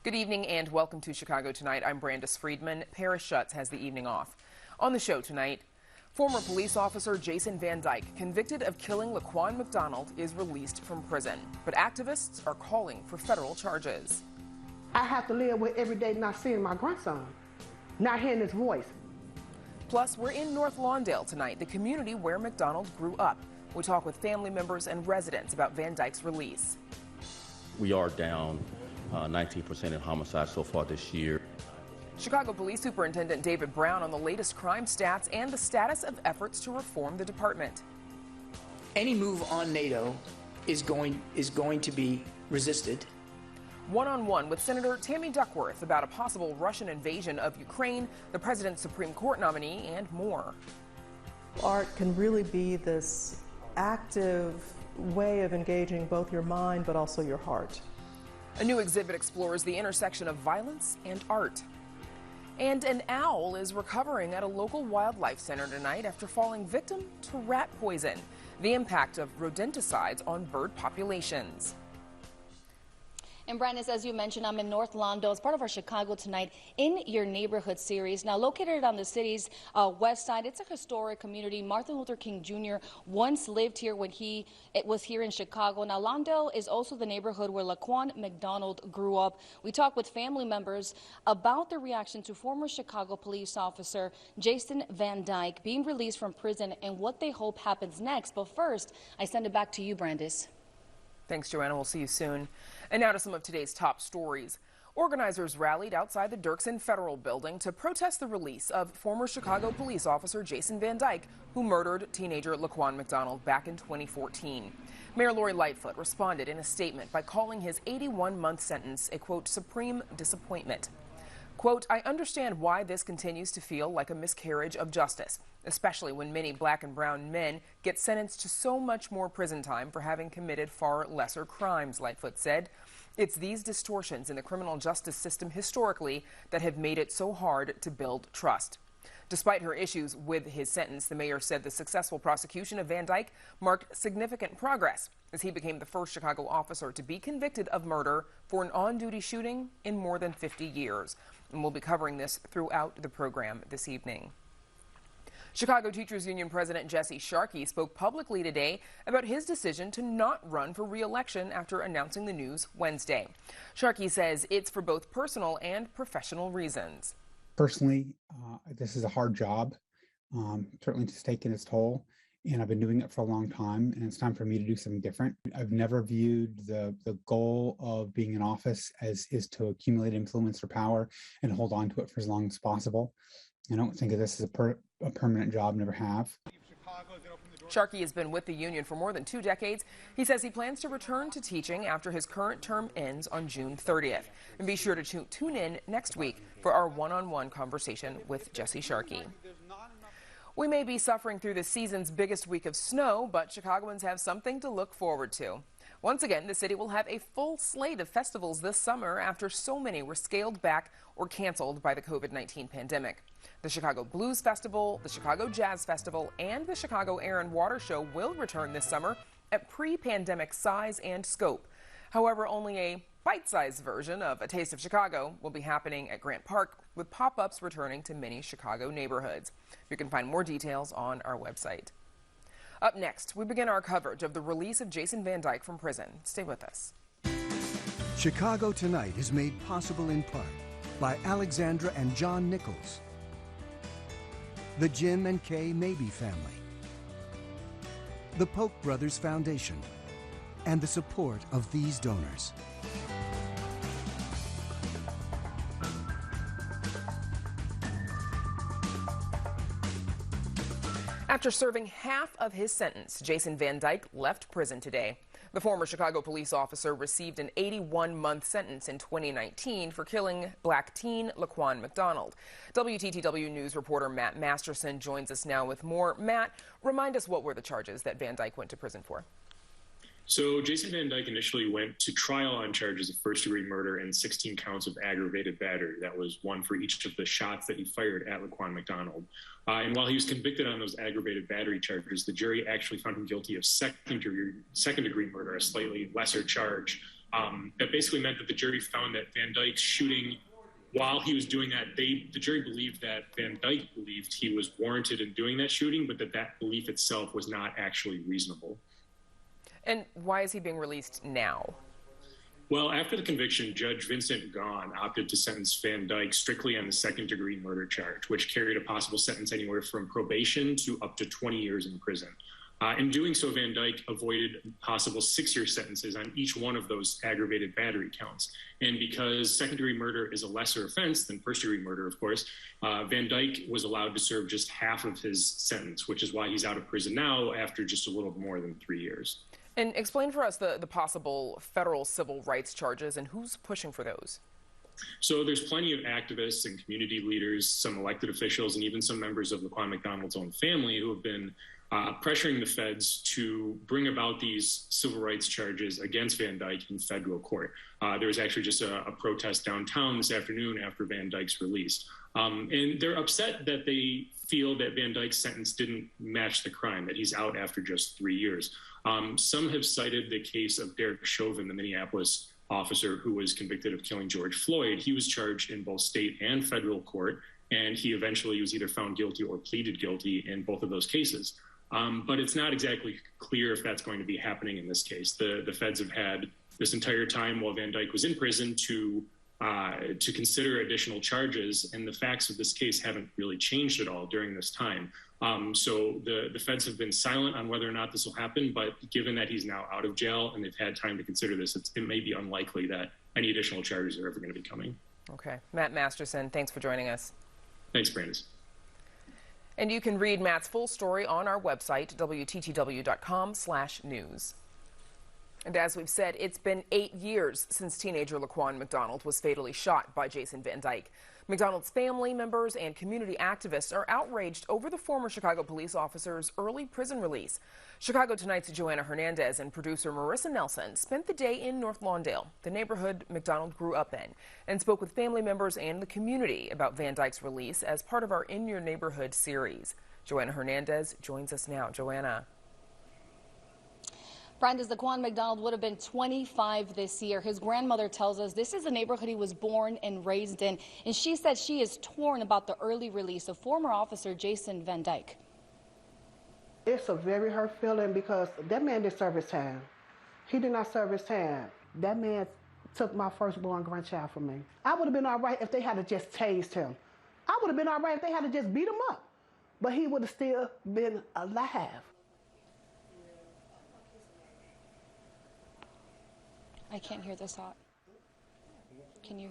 Good evening and welcome to Chicago Tonight. I'm Brandis Friedman. Paris Schutz has the evening off. On the show tonight, former police officer Jason Van Dyke, convicted of killing Laquan McDonald, is released from prison. But activists are calling for federal charges. I have to live with every day not seeing my grandson, not hearing his voice. Plus, we're in North Lawndale tonight, the community where McDonald grew up. We talk with family members and residents about Van Dyke's release. We are down 19% in homicides so far this year. Chicago Police Superintendent David Brown on the latest crime stats and the status of efforts to reform the department. Any move on NATO is going to be resisted. One-on-one with Senator Tammy Duckworth about a possible Russian invasion of Ukraine, the president's Supreme Court nominee, and more. Art can really be this active way of engaging both your mind but also your heart. A new exhibit explores the intersection of violence and art. And an owl is recovering at a local wildlife center tonight after falling victim to rat poison. The impact of rodenticides on bird populations. And Brandis, as you mentioned, I'm in North Lawndale as part of our Chicago Tonight in Your Neighborhood series. Now, located on the city's west side, it's a historic community. Martin Luther King Jr. once lived here when it was here in Chicago. Now, Lawndale is also the neighborhood where Laquan McDonald grew up. We talked with family members about their reaction to former Chicago police officer Jason Van Dyke being released from prison and what they hope happens next. But first, I send it back to you, Brandis. Thanks, Joanna. We'll see you soon. And now to some of today's top stories. Organizers rallied outside the Dirksen Federal Building to protest the release of former Chicago police officer Jason Van Dyke, who murdered teenager Laquan McDonald back in 2014. Mayor Lori Lightfoot responded in a statement by calling his 81-month sentence a, quote, supreme disappointment. Quote, I understand why this continues to feel like a miscarriage of justice, especially when many black and brown men get sentenced to so much more prison time for having committed far lesser crimes, Lightfoot said. It's these distortions in the criminal justice system historically that have made it so hard to build trust. Despite her issues with his sentence, the mayor said the successful prosecution of Van Dyke marked significant progress as he became the first Chicago officer to be convicted of murder for an on-duty shooting in more than 50 years. And we'll be covering this throughout the program this evening. Chicago Teachers Union President Jesse Sharkey spoke publicly today about his decision to not run for re-election after announcing the news Wednesday. Sharkey says it's for both personal and professional reasons. Personally, this is a hard job. Certainly it's taken its toll, and I've been doing it for a long time, and it's time for me to do something different. I've never viewed the goal of being in office as is to accumulate influence or power and hold on to it for as long as possible. I don't think of this as a permanent job, never have. Sharkey has been with the union for more than 2 decades. He says he plans to return to teaching after his current term ends on June 30th. And be sure to tune in next week for our one-on-one conversation with Jesse Sharkey. We may be suffering through the season's biggest week of snow, but Chicagoans have something to look forward to. Once again, the city will have a full slate of festivals this summer after so many were scaled back or canceled by the COVID-19 pandemic. The Chicago Blues Festival, the Chicago Jazz Festival, and the Chicago Air and Water Show will return this summer at pre-pandemic size and scope. However, only a bite-sized version of A Taste of Chicago will be happening at Grant Park, with pop-ups returning to many Chicago neighborhoods. You can find more details on our website. Up next, we begin our coverage of the release of Jason Van Dyke from prison. Stay with us. Chicago Tonight is made possible in part by Alexandra and John Nichols, the Jim and Kay Mabey family, the Polk Brothers Foundation, and the support of these donors. After serving half of his sentence, Jason Van Dyke left prison today. The former Chicago police officer received an 81-month sentence in 2019 for killing black teen Laquan McDonald. WTTW News reporter Matt Masterson joins us now with more. Matt, remind us what were the charges that Van Dyke went to prison for? So Jason Van Dyke initially went to trial on charges of first-degree murder and 16 counts of aggravated battery. That was one for each of the shots that he fired at Laquan McDonald. And while he was convicted on those aggravated battery charges, the jury actually found him guilty of second-degree murder, a slightly lesser charge. That basically meant that the jury found that Van Dyke's shooting, while he was doing that, the jury believed that Van Dyke believed he was warranted in doing that shooting, but that belief itself was not actually reasonable. And why is he being released now? Well, after the conviction, Judge Vincent Gahn opted to sentence Van Dyke strictly on the second-degree murder charge, which carried a possible sentence anywhere from probation to up to 20 years in prison. In doing so, Van Dyke avoided possible 6-year sentences on each one of those aggravated battery counts. And because second-degree murder is a lesser offense than first-degree murder, of course, Van Dyke was allowed to serve just half of his sentence, which is why he's out of prison now after just a little more than 3 years. And explain for us the possible federal civil rights charges and who's pushing for those. So there's plenty of activists and community leaders, some elected officials, and even some members of Laquan McDonald's own family who have been pressuring the feds to bring about these civil rights charges against Van Dyke in federal court. There was actually just a protest downtown this afternoon after Van Dyke's release. And they're upset that they feel that Van Dyke's sentence didn't match the crime, that he's out after just 3 years. Some have cited the case of Derek Chauvin, the Minneapolis officer who was convicted of killing George Floyd. He was charged in both state and federal court, and he eventually was either found guilty or pleaded guilty in both of those cases. But it's not exactly clear if that's going to be happening in this case. The feds have had this entire time while Van Dyke was in prison to consider additional charges, and the facts of this case haven't really changed at all during this time. So the feds have been silent on whether or not this will happen, but given that he's now out of jail and they've had time to consider this, it may be unlikely that any additional charges are ever going to be coming. Okay. Matt Masterson, thanks for joining us. Thanks, Brandis. And you can read Matt's full story on our website, WTTW.com/news. And as we've said, it's been 8 years since teenager Laquan McDonald was fatally shot by Jason Van Dyke. McDonald's family members and community activists are outraged over the former Chicago police officer's early prison release. Chicago Tonight's Joanna Hernandez and producer Marissa Nelson spent the day in North Lawndale, the neighborhood McDonald grew up in, and spoke with family members and the community about Van Dyke's release as part of our In Your Neighborhood series. Joanna Hernandez joins us now. Joanna. Brandis, Laquan McDonald would have been 25 this year. His grandmother tells us this is the neighborhood he was born and raised in, and she said she is torn about the early release of former officer Jason Van Dyke. It's a very hurt feeling because that man didn't serve his time. He did not serve his time. That man took my firstborn grandchild from me. I would have been all right if they had just tased him. I would have been all right if they had just beat him up, but he would have still been alive. I can't hear this hot. Can you?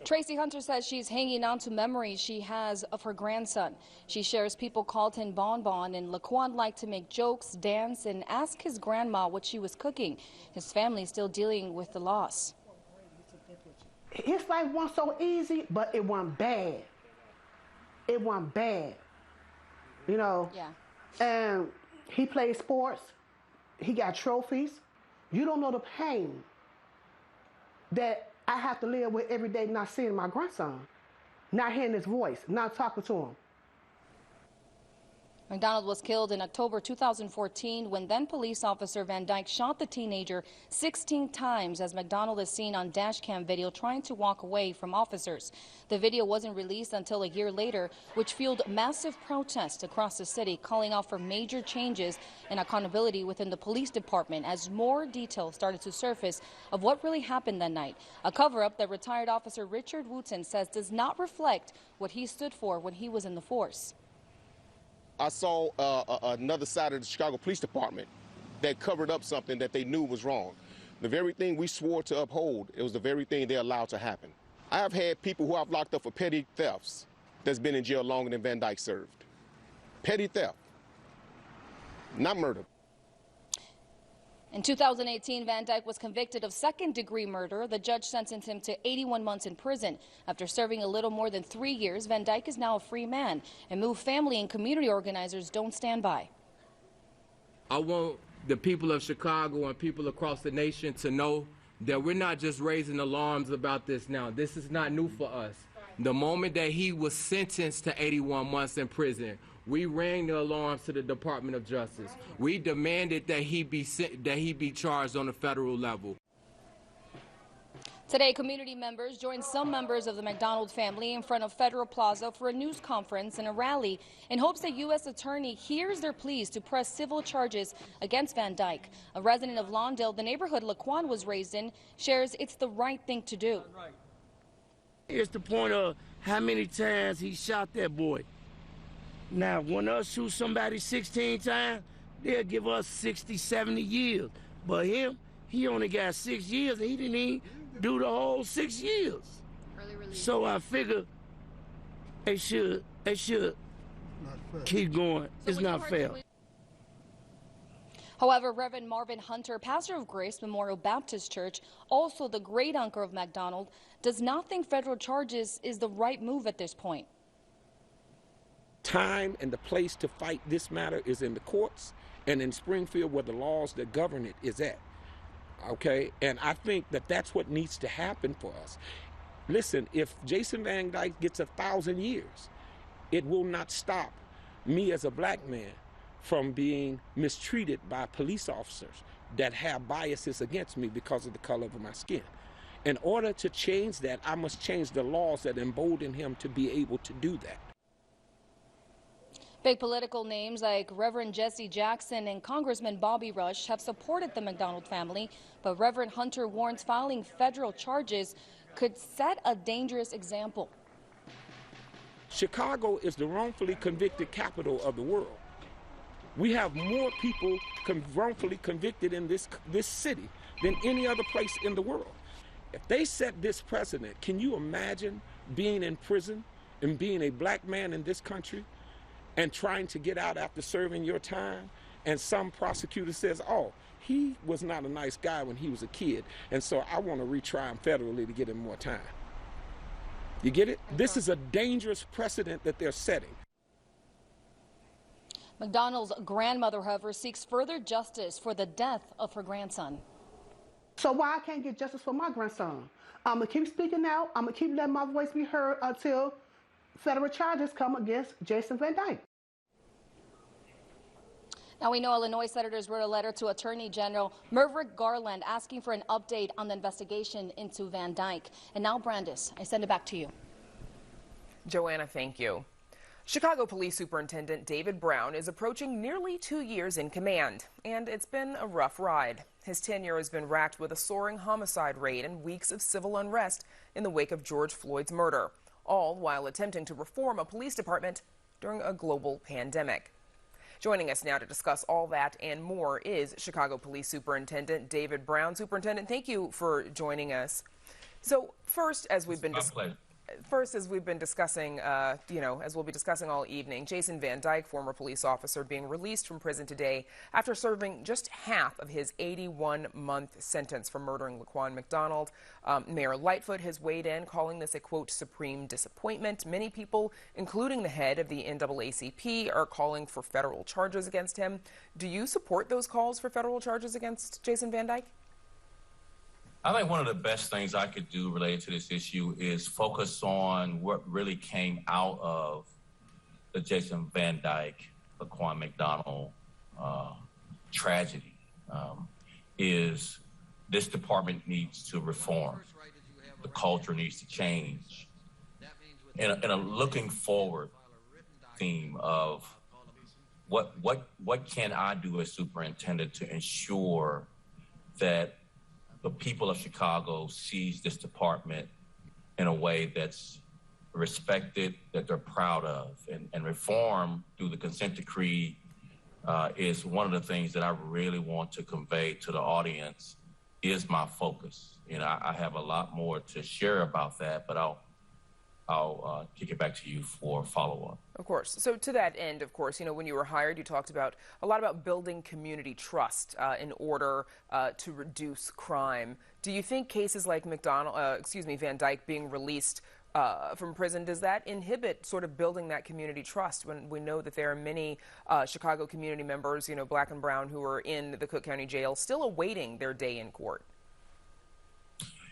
Tracy Hunter says she's hanging on to memories she has of her grandson. She shares people called him Bon Bon, and Laquan liked to make jokes, dance, and ask his grandma what she was cooking. His family is still dealing with the loss. His life wasn't so easy, but it wasn't bad. It wasn't bad. You know? Yeah. And he played sports. He got trophies. You don't know the pain that I have to live with every day, not seeing my grandson, not hearing his voice, not talking to him. McDonald was killed in October 2014 when then police officer Van Dyke shot the teenager 16 times as McDonald is seen on dash cam video trying to walk away from officers. The video wasn't released until a year later, which fueled massive protests across the city, calling out for major changes and accountability within the police department as more details started to surface of what really happened that night. A cover-up that retired officer Richard Wooten says does not reflect what he stood for when he was in the force. I saw another side of the Chicago Police Department that covered up something that they knew was wrong. The very thing we swore to uphold, it was the very thing they allowed to happen. I have had people who I've locked up for petty thefts that's been in jail longer than Van Dyke served. Petty theft, not murder. In 2018, Van Dyke was convicted of second-degree murder. The judge sentenced him to 81 months in prison. After serving a little more than 3 years, Van Dyke is now a free man, and Move family and community organizers don't stand by. I want the people of Chicago and people across the nation to know that we're not just raising alarms about this now. This is not new for us. The moment that he was sentenced to 81 months in prison, we rang the alarms to the Department of Justice. We demanded that he be charged on a federal level. Today, community members joined some members of the McDonald family in front of Federal Plaza for a news conference and a rally in hopes the U.S. Attorney hears their pleas to press civil charges against Van Dyke. A resident of Lawndale, the neighborhood Laquan was raised in, shares it's the right thing to do. It's the point of how many times he shot that boy. Now, when us shoot somebody 16 times, they'll give us 60, 70 years. But him, he only got 6 years, and he didn't even do the whole 6 years. So I figure they should keep going. It's not fair. However, Reverend Marvin Hunter, pastor of Grace Memorial Baptist Church, also the great uncle of McDonald, does not think federal charges is the right move at this point. Time and the place to fight this matter is in the courts and in Springfield, where the laws that govern it is at. Okay, and I think that that's what needs to happen for us. Listen, if Jason Van Dyke gets 1,000 years, it will not stop me as a black man from being mistreated by police officers that have biases against me because of the color of my skin. In order to change that, I must change the laws that embolden him to be able to do that. Big political names like Reverend Jesse Jackson and Congressman Bobby Rush have supported the McDonald family, but Reverend Hunter warns filing federal charges could set a dangerous example. Chicago is the wrongfully convicted capital of the world. We have more people wrongfully convicted in this city than any other place in the world. If they set this precedent, can you imagine being in prison and being a black man in this country and trying to get out after serving your time, and some prosecutor says, oh, he was not a nice guy when he was a kid, and so I want to retry him federally to get him more time. You get it? This is a dangerous precedent that they're setting. McDonald's grandmother, however, seeks further justice for the death of her grandson. So why I can't get justice for my grandson? I'm going to keep speaking out. I'm going to keep letting my voice be heard until federal charges come against Jason Van Dyke. Now, we know Illinois senators wrote a letter to Attorney General Merrick Garland asking for an update on the investigation into Van Dyke. And now, Brandis, I send it back to you. Joanna, thank you. Chicago Police Superintendent David Brown is approaching nearly 2 years in command, and it's been a rough ride. His tenure has been racked with a soaring homicide rate and weeks of civil unrest in the wake of George Floyd's murder, all while attempting to reform a police department during a global pandemic. Joining us now to discuss all that and more is Chicago Police Superintendent David Brown. Superintendent, thank you for joining us. So first, as we've been discussing, as we'll be discussing all evening, Jason Van Dyke, former police officer, being released from prison today after serving just half of his 81-month sentence for murdering Laquan McDonald. Mayor Lightfoot has weighed in, calling this a, quote, supreme disappointment. Many people, including the head of the NAACP, are calling for federal charges against him. Do you support those calls for federal charges against Jason Van Dyke? I think one of the best things I could do related to this issue is focus on what really came out of the Jason Van Dyke, Laquan McDonald tragedy. Is this department needs to reform. The culture needs to change. In a looking forward theme of what can I do as superintendent to ensure that the people of Chicago sees this department in a way that's respected, that they're proud of. And reform through the consent decree is one of the things that I really want to convey to the audience is my focus. You know, I have a lot more to share about that, but I'll kick it back to you for follow-up. Of course. So to that end, of course, you know, when you were hired, you talked about a lot about building community trust in order to reduce crime. Do you think cases like Van Dyke being released from prison, does that inhibit sort of building that community trust when we know that there are many Chicago community members, you know, black and brown, who are in the Cook County Jail still awaiting their day in court?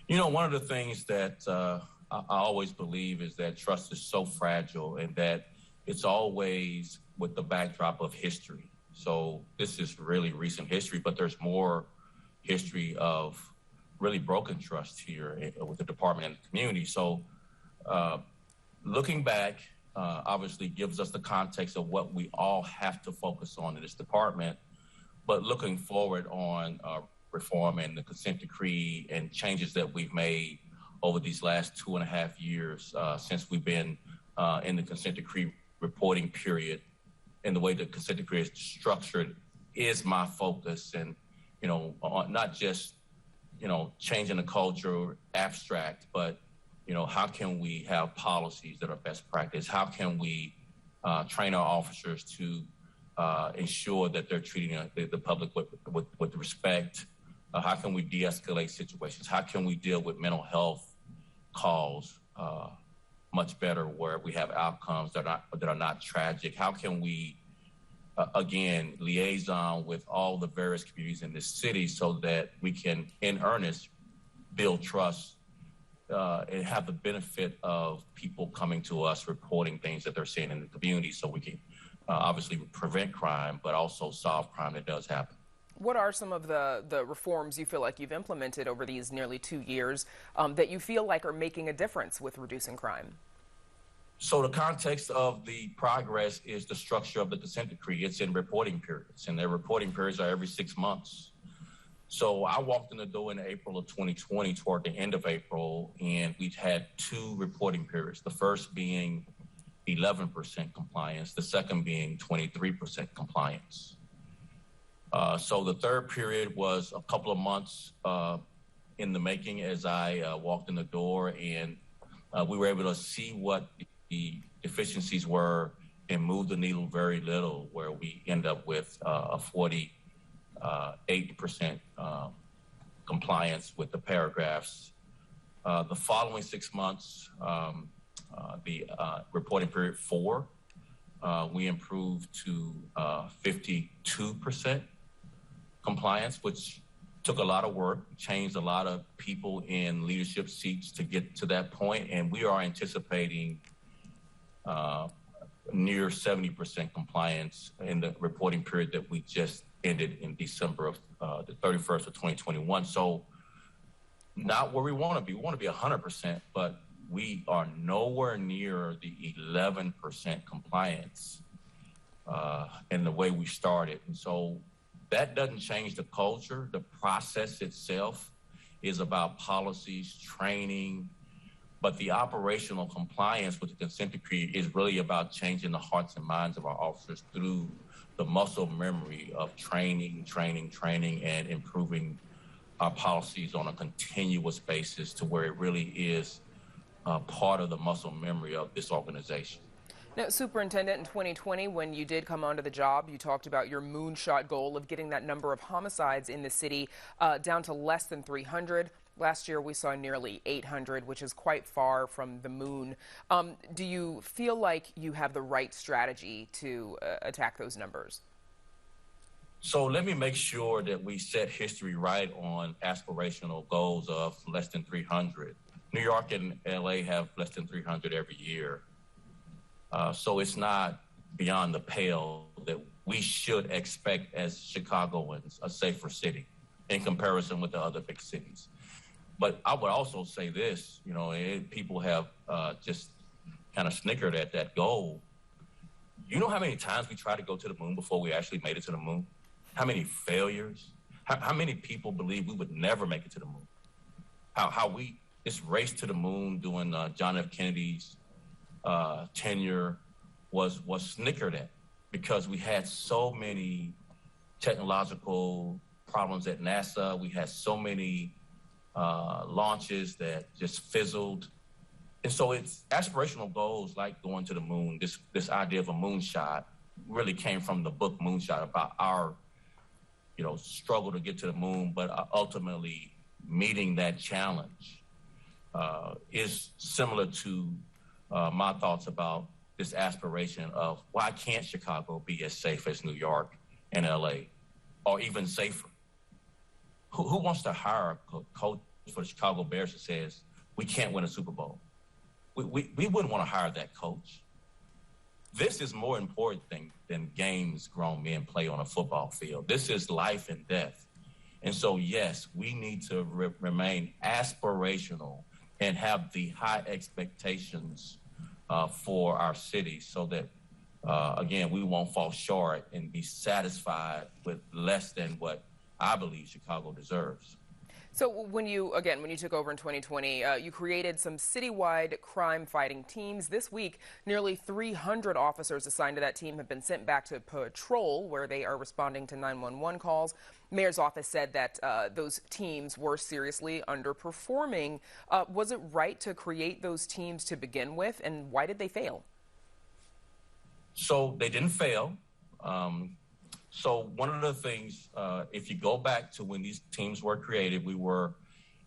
You know, one of the things that I always believe is that trust is so fragile and that it's always with the backdrop of history. So this is really recent history, but there's more history of really broken trust here with the department and the community. So looking back, obviously gives us the context of what we all have to focus on in this department, but looking forward on reform and the consent decree and changes that we've made over these last 2.5 years since we've been in the consent decree reporting period, and the way the consent decree is structured is my focus. And, you know, not just, you know, changing the culture abstract, but, you know, how can we have policies that are best practice? How can we train our officers to ensure that they're treating the public with respect? How can we de-escalate situations? How can we deal with mental health calls much better, where we have outcomes that are not tragic? How can we, again, liaison with all the various communities in this city so that we can, in earnest, build trust and have the benefit of people coming to us reporting things that they're seeing in the community, so we can obviously prevent crime, but also solve crime that does happen. What are some of the reforms you feel like you've implemented over these nearly 2 years that you feel like are making a difference with reducing crime? So the context of the progress is the structure of the consent decree. It's in reporting periods, and their reporting periods are every 6 months. So I walked in the door in April of 2020, toward the end of April, and we've had 2 reporting periods, the first being 11% compliance, the second being 23% compliance. So the third period was a couple of months in the making as I walked in the door, and we were able to see what the deficiencies were and move the needle very little, where we end up with a 48% compliance with the paragraphs. The following 6 months, the reporting period 4, we improved to 52% compliance, which took a lot of work, changed a lot of people in leadership seats to get to that point. And we are anticipating near 70% compliance in the reporting period that we just ended in December of the 31st of 2021. So not where we want to be. We want to be 100%, but we are nowhere near the 11% compliance in the way we started. And so that doesn't change the culture. The process itself is about policies, training, but the operational compliance with the consent decree is really about changing the hearts and minds of our officers through the muscle memory of training, and improving our policies on a continuous basis to where it really is part of the muscle memory of this organization. Now, Superintendent, in 2020, when you did come onto the job, you talked about your moonshot goal of getting that number of homicides in the city down to less than 300. Last year, we saw nearly 800, which is quite far from the moon. Do you feel like you have the right strategy to attack those numbers? So let me make sure that we set history right on aspirational goals of less than 300. New York and LA have less than 300 every year. So it's not beyond the pale that we should expect as Chicagoans a safer city in comparison with the other big cities. But I would also say this, you know, people have just kind of snickered at that goal. You know how many times we tried to go to the moon before we actually made it to the moon? How many failures? How many people believe we would never make it to the moon? How we, this race to the moon during John F. Kennedy's tenure was snickered at because we had so many technological problems at NASA. We had so many launches that just fizzled. And so it's aspirational goals like going to the moon. This idea of a moonshot really came from the book Moonshot, about our, you know, struggle to get to the moon, but ultimately meeting that challenge is similar to my thoughts about this aspiration of why can't Chicago be as safe as New York and LA, or even safer? Who wants to hire a coach for the Chicago Bears that says we can't win a Super Bowl? We wouldn't want to hire that coach. This is more important than games grown men play on a football field. This is life and death. And so, yes, we need to remain aspirational and have the high expectations for our city so that, again, we won't fall short and be satisfied with less than what I believe Chicago deserves. So when you took over in 2020, you created some citywide crime-fighting teams. This week, nearly 300 officers assigned to that team have been sent back to patrol, where they are responding to 911 calls. Mayor's office said that those teams were seriously underperforming. Was it right to create those teams to begin with, and why did they fail? So they didn't fail. So one of the things, if you go back to when these teams were created, we were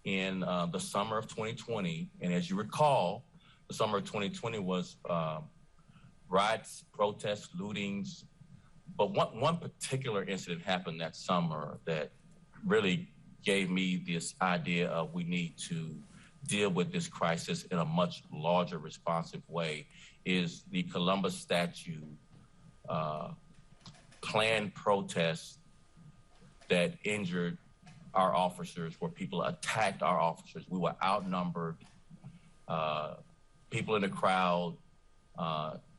in the summer of 2020. And as you recall, the summer of 2020 was riots, protests, lootings. But one particular incident happened that summer that really gave me this idea of we need to deal with this crisis in a much larger, responsive way, is the Columbus statue planned protests that injured our officers, where people attacked our officers. We were outnumbered. People in the crowd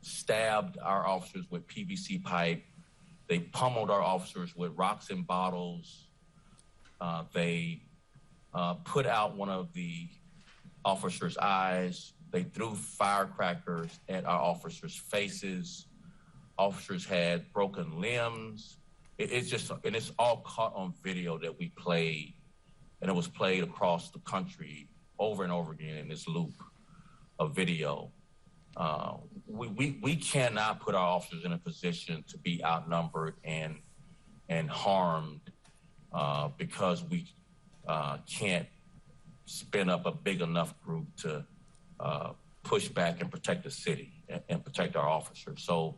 stabbed our officers with PVC pipe. They pummeled our officers with rocks and bottles. They put out one of the officers' eyes. They threw firecrackers at our officers' faces. Officers had broken limbs. It's all caught on video that we played, and it was played across the country over and over again in this loop of video. We cannot put our officers in a position to be outnumbered and harmed because we can't spin up a big enough group to push back and protect the city and protect our officers. So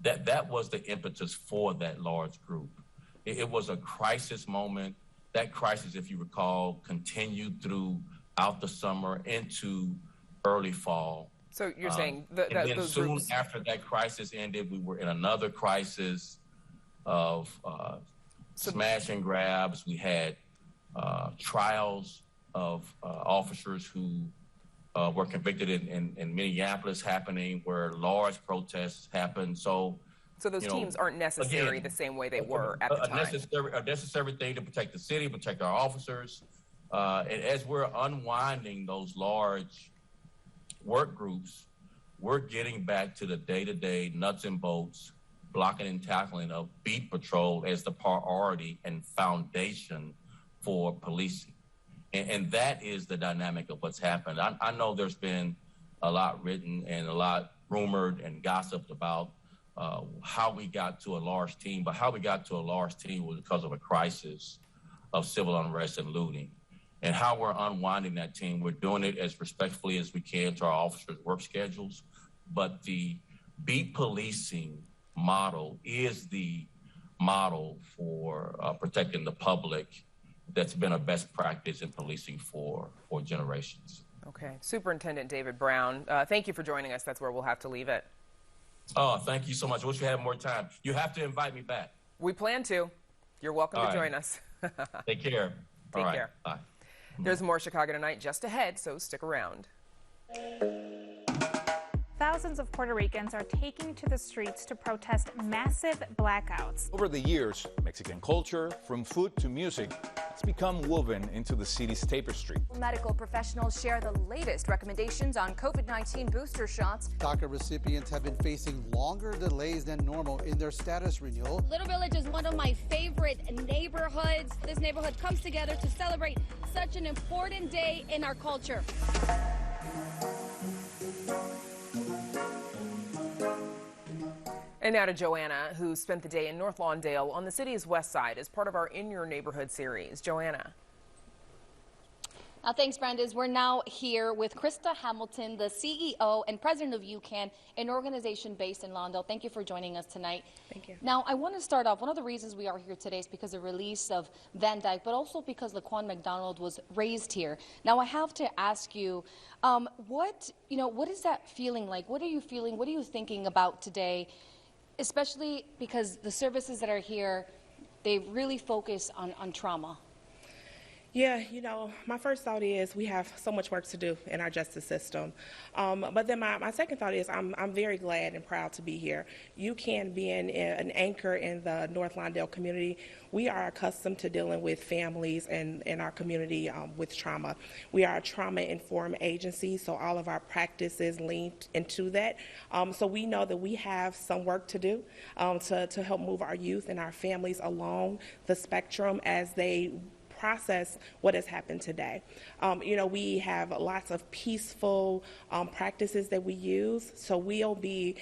that was the impetus for that large group. It was a crisis moment. That crisis, if you recall, continued throughout the summer into early fall. So you're saying that and then those soon groups... after that crisis ended, we were in another crisis of smash and grabs. We had trials of officers who were convicted in Minneapolis happening, where large protests happened. So those teams aren't necessary the same way they were at the time. A necessary thing to protect the city, protect our officers. And as we're unwinding those large work groups, we're getting back to the day-to-day nuts and bolts, blocking and tackling of beat patrol as the priority and foundation for policing. And that is the dynamic of what's happened. I know there's been a lot written and a lot rumored and gossiped about how we got to a large team, but how we got to a large team was because of a crisis of civil unrest and looting. And how we're unwinding that team, we're doing it as respectfully as we can to our officers' work schedules. But the beat policing model is the model for protecting the public that's been a best practice in policing for generations. Okay. Superintendent David Brown, thank you for joining us. That's where we'll have to leave it. Oh, thank you so much. I wish we had more time. You have to invite me back. We plan to. You're welcome to join us. Take care. Take care. Bye. There's more Chicago Tonight just ahead, so stick around. Thousands of Puerto Ricans are taking to the streets to protest massive blackouts. Over the years, Mexican culture, from food to music, has become woven into the city's tapestry. Medical professionals share the latest recommendations on COVID-19 booster shots. DACA recipients have been facing longer delays than normal in their status renewal. Little Village is one of my favorite neighborhoods. This neighborhood comes together to celebrate such an important day in our culture. And now to Joanna, who spent the day in North Lawndale on the city's west side as part of our In Your Neighborhood series. Joanna. Thanks, Brandes. We're now here with Krista Hamilton, the CEO and president of UCAN, an organization based in Lawndale. Thank you for joining us tonight. Thank you. Now, I want to start off. One of the reasons we are here today is because of the release of Van Dyke, but also because Laquan McDonald was raised here. Now, I have to ask you, what is that feeling like? What are you feeling? What are you thinking about today? Especially because the services that are here, they really focus on trauma. Yeah, my first thought is we have so much work to do in our justice system. But then my second thought is I'm very glad and proud to be here. UCAN being an anchor in the North Lawndale community, we are accustomed to dealing with families and in our community with trauma. We are a trauma-informed agency, so all of our practices lean into that. So we know that we have some work to do to help move our youth and our families along the spectrum as they process what has happened today. We have lots of peaceful practices that we use. So we'll be,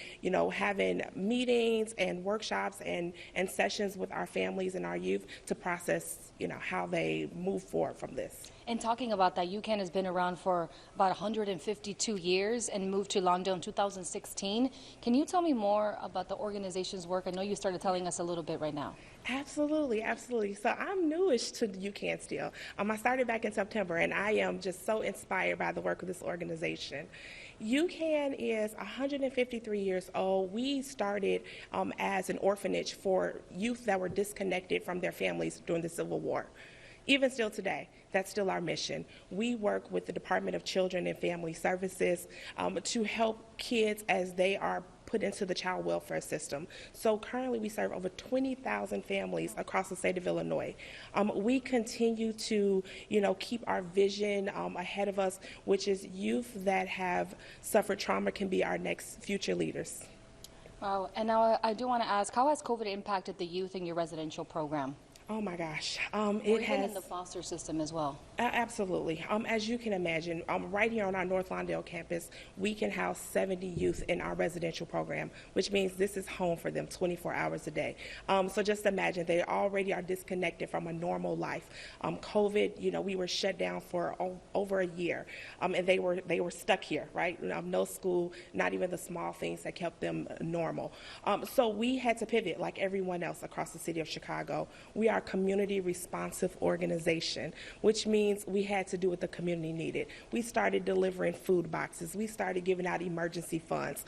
having meetings and workshops and sessions with our families and our youth to process, how they move forward from this. And talking about that, UCAN has been around for about 152 years and moved to Lawndale in 2016. Can you tell me more about the organization's work? I know you started telling us a little bit right now. Absolutely, absolutely. So I'm newish to UCAN still. I started back in September, and I am just so inspired by the work of this organization. UCAN is 153 years old. We started as an orphanage for youth that were disconnected from their families during the Civil War. Even still today, that's still our mission. We work with the Department of Children and Family Services to help kids as they are put into the child welfare system. So currently we serve over 20,000 families across the state of Illinois. We continue to, keep our vision ahead of us, which is youth that have suffered trauma can be our next future leaders. Wow, and now I do want to ask, how has COVID impacted the youth in your residential program? Oh my gosh, it has in the foster system as well. Absolutely. As you can imagine, right here on our North Lawndale campus, we can house 70 youth in our residential program, which means this is home for them 24 hours a day. So just imagine they already are disconnected from a normal life. COVID, we were shut down for over a year, and they were stuck here, right? No school, not even the small things that kept them normal. So we had to pivot like everyone else across the city of Chicago. We are a community responsive organization, which means we had to do what the community needed. We started delivering food boxes. We started giving out emergency funds.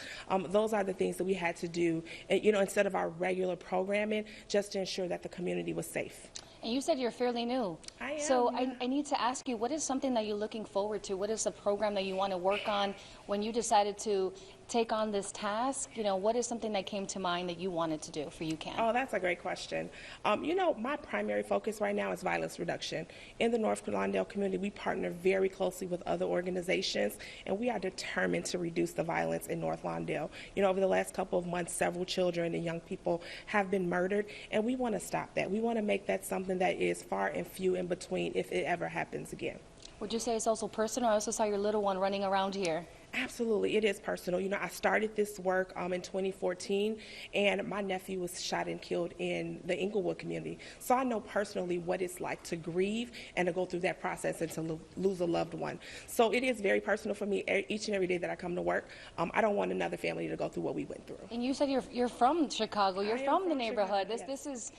Those are the things that we had to do, instead of our regular programming, just to ensure that the community was safe. And you said you're fairly new. I am. So I need to ask you, what is something that you're looking forward to? What is a program that you want to work on when you decided to take on this task? What is something that came to mind that you wanted to do for UCAN? Oh, that's a great question. My primary focus right now is violence reduction. In the North Lawndale community, we partner very closely with other organizations, and we are determined to reduce the violence in North Lawndale. Over the last couple of months, several children and young people have been murdered, and we want to stop that. We want to make that something that is far and few in between if it ever happens again. Would you say it's also personal? I also saw your little one running around here. Absolutely, it is personal. I started this work in 2014, and my nephew was shot and killed in the Inglewood community. So I know personally what it's like to grieve and to go through that process and to lose a loved one. So it is very personal for me each and every day that I come to work. I don't want another family to go through what we went through. And you said you're from Chicago. You're from the neighborhood. Chicago, yes.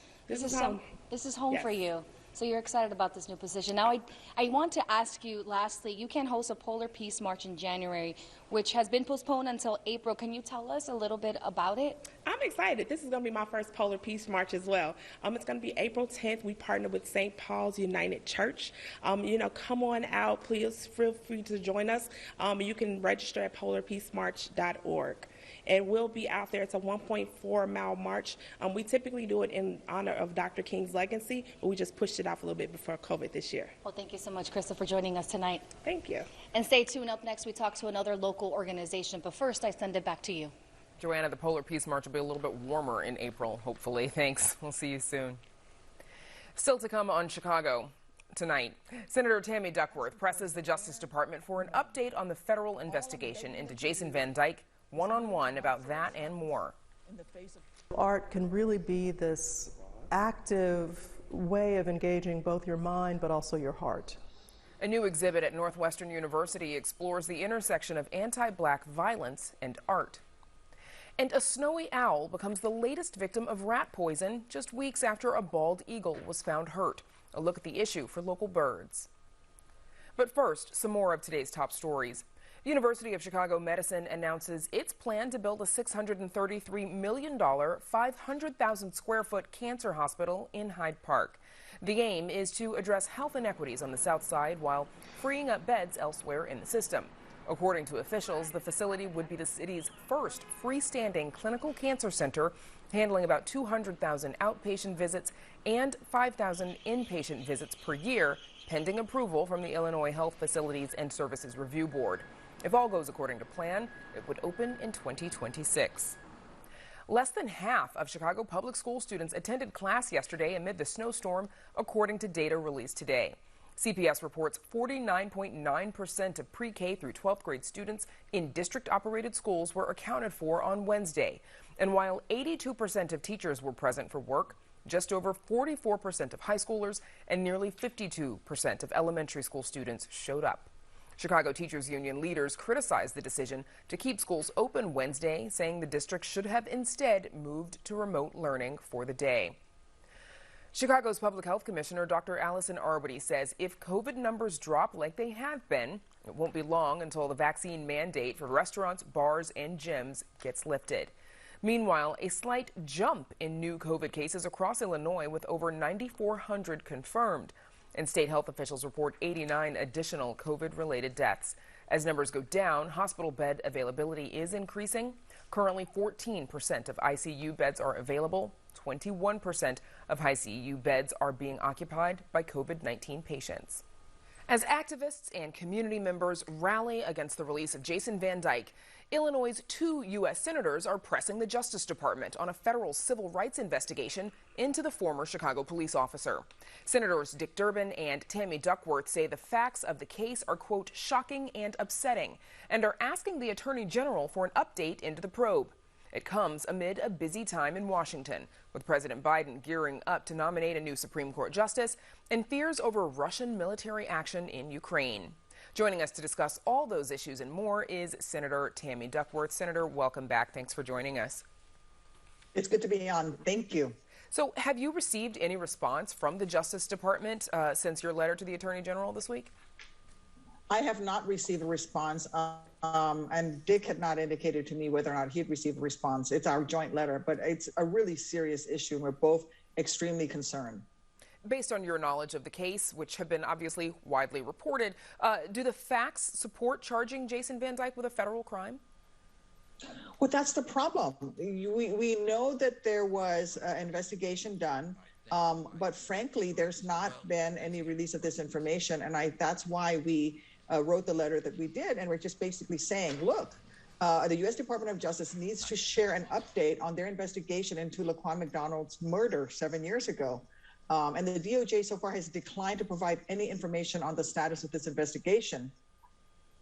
This is home yes. for you. So you're excited about this new position. Now, I want to ask you, lastly, UCAN hosts a Polar Peace March in January, which has been postponed until April. Can you tell us a little bit about it? I'm excited. This is going to be my first Polar Peace March as well. It's going to be April 10th. We partner with St. Paul's United Church. Come on out. Please feel free to join us. You can register at polarpeacemarch.org. And we'll be out there. It's a 1.4-mile march. We typically do it in honor of Dr. King's legacy, but we just pushed it off a little bit before COVID this year. Well, thank you so much, Krista, for joining us tonight. Thank you. And stay tuned. Up next, we talk to another local organization. But first, I send it back to you. Joanna, the Polar Peace March will be a little bit warmer in April, hopefully. Thanks. We'll see you soon. Still to come on Chicago. Tonight, Senator Tammy Duckworth presses the Justice Department for an update on the federal investigation into Jason Van Dyke. One-on-one about that and more. Art can really be this active way of engaging both your mind but also your heart. A new exhibit at Northwestern University explores the intersection of anti-black violence and art. And a snowy owl becomes the latest victim of rat poison just weeks after a bald eagle was found hurt. A look at the issue for local birds. But first, some more of today's top stories. The University of Chicago Medicine announces its plan to build a $633 million, 500,000 square foot cancer hospital in Hyde Park. The aim is to address health inequities on the South Side while freeing up beds elsewhere in the system. According to officials, the facility would be the city's first freestanding clinical cancer center, handling about 200,000 outpatient visits and 5,000 inpatient visits per year, pending approval from the Illinois Health Facilities and Services Review Board. If all goes according to plan, it would open in 2026. Less than half of Chicago public school students attended class yesterday amid the snowstorm, according to data released today. CPS reports 49.9% of pre-K through 12th grade students in district-operated schools were accounted for on Wednesday. And while 82% of teachers were present for work, just over 44% of high schoolers and nearly 52% of elementary school students showed up. Chicago Teachers Union leaders criticized the decision to keep schools open Wednesday, saying the district should have instead moved to remote learning for the day. Chicago's Public Health Commissioner Dr. Allison Arbity says if COVID numbers drop like they have been, it won't be long until the vaccine mandate for restaurants, bars, and gyms gets lifted. Meanwhile, a slight jump in new COVID cases across Illinois with over 9,400 confirmed. And state health officials report 89 additional COVID-related deaths. As numbers go down, hospital bed availability is increasing. Currently, 14% of ICU beds are available. 21% of ICU beds are being occupied by COVID-19 patients. As activists and community members rally against the release of Jason Van Dyke, Illinois' 2 U.S. senators are pressing the Justice Department on a federal civil rights investigation into the former Chicago police officer. Senators Dick Durbin and Tammy Duckworth say the facts of the case are, quote, shocking and upsetting, and are asking the Attorney General for an update into the probe. It comes amid a busy time in Washington, with President Biden gearing up to nominate a new Supreme Court justice and fears over Russian military action in Ukraine. Joining us to discuss all those issues and more is Senator Tammy Duckworth. Senator, welcome back. Thanks for joining us. It's good to be on. Thank you. So have you received any response from the Justice Department since your letter to the Attorney General this week? I have not received a response, and Dick had not indicated to me whether or not he'd received a response. It's our joint letter, but it's a really serious issue, and we're both extremely concerned. Based on your knowledge of the case, which have been obviously widely reported, do the facts support charging Jason Van Dyke with a federal crime? Well, that's the problem. We know that there was an investigation done, but frankly, there's not been any release of this information, and that's why we wrote the letter that we did, and we're just basically saying, look, the U.S. Department of Justice needs to share an update on their investigation into Laquan McDonald's murder 7 years ago. And the DOJ so far has declined to provide any information on the status of this investigation.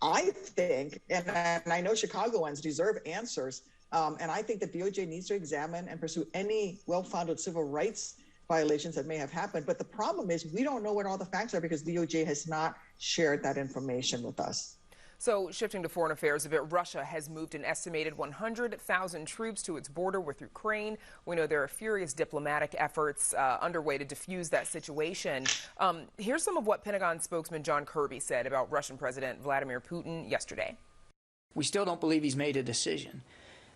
I think, and I know Chicagoans deserve answers, and I think the DOJ needs to examine and pursue any well-founded civil rights violations that may have happened. But the problem is we don't know what all the facts are because DOJ has not shared that information with us. So shifting to foreign affairs a bit, Russia has moved an estimated 100,000 troops to its border with Ukraine. We know there are furious diplomatic efforts underway to defuse that situation. Here's some of what Pentagon spokesman John Kirby said about Russian President Vladimir Putin yesterday. We still don't believe he's made a decision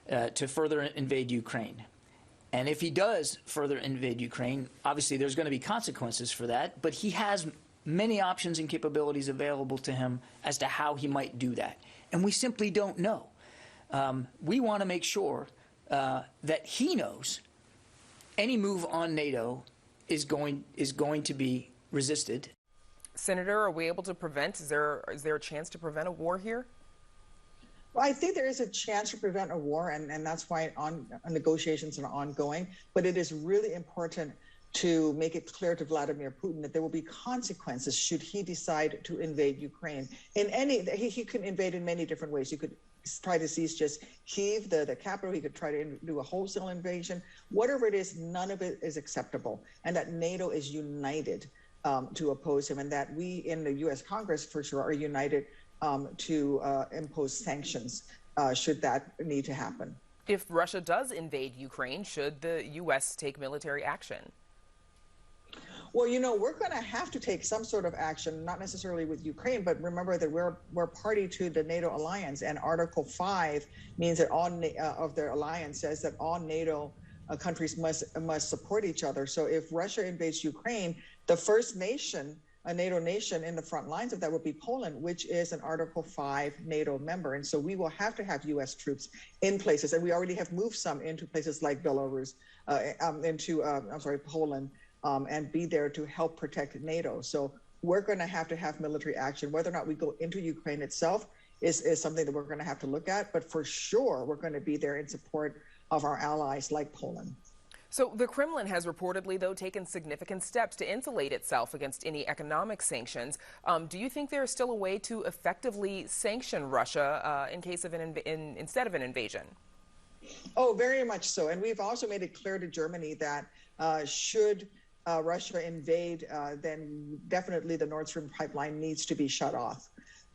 to further invade Ukraine. And if he does further invade Ukraine, obviously there's going to be consequences for that, but he has many options and capabilities available to him as to how he might do that. And we simply don't know. We want to make sure that he knows any move on NATO is going to be resisted. Senator, are we able to prevent, is there a chance to prevent a war here? Well, I think there is a chance to prevent a war, and that's why negotiations are ongoing. But it is really important to make it clear to Vladimir Putin that there will be consequences should he decide to invade Ukraine. He could invade in many different ways. He could try to seize just Kyiv, the capital. He could try to do a wholesale invasion. Whatever it is, none of it is acceptable. And that NATO is united to oppose him, and that we in the U.S. Congress, for sure, are united to impose sanctions should that need to happen. If Russia does invade Ukraine, should the U.S. take military action? Well, we're going to have to take some sort of action, not necessarily with Ukraine, but remember that we're party to the NATO alliance, and Article 5 means that all of their alliance says that all NATO countries must support each other. So if Russia invades Ukraine, the first nation, a NATO nation in the front lines of that would be Poland, which is an Article 5 NATO member. And so we will have to have U.S. troops in places, and we already have moved some into places like Belarus, Poland, and be there to help protect NATO. So we're going to have military action. Whether or not we go into Ukraine itself is something that we're going to have to look at. But for sure, we're going to be there in support of our allies like Poland. So the Kremlin has reportedly, though, taken significant steps to insulate itself against any economic sanctions. Do you think there is still a way to effectively sanction Russia in case of instead of an invasion? Oh, very much so. And we've also made it clear to Germany that should Russia invade, then definitely the Nord Stream pipeline needs to be shut off.